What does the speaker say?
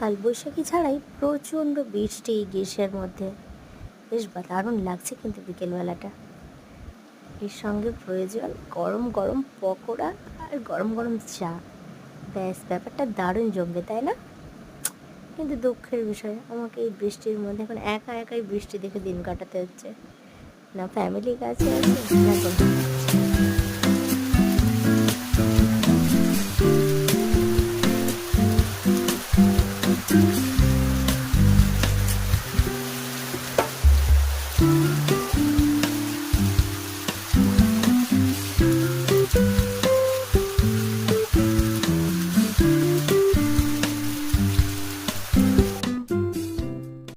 কালবৈশাখী ছাড়াই প্রচণ্ড বৃষ্টি এই গ্রীষ্মের মধ্যে। বেশ দারুণ লাগছে কিন্তু বিকেলবেলাটা। এর সঙ্গে প্রয়োজন গরম গরম পকোড়া আর গরম গরম চা। ব্যাস, ব্যাপারটা দারুণ জমবে, তাই না? কিন্তু দুঃখের বিষয়, আমাকে এই বৃষ্টির মধ্যে এখন একা একাই বৃষ্টি দেখে দিন কাটাতে হচ্ছে। না ফ্যামিলি কাছে আছে, না কোনো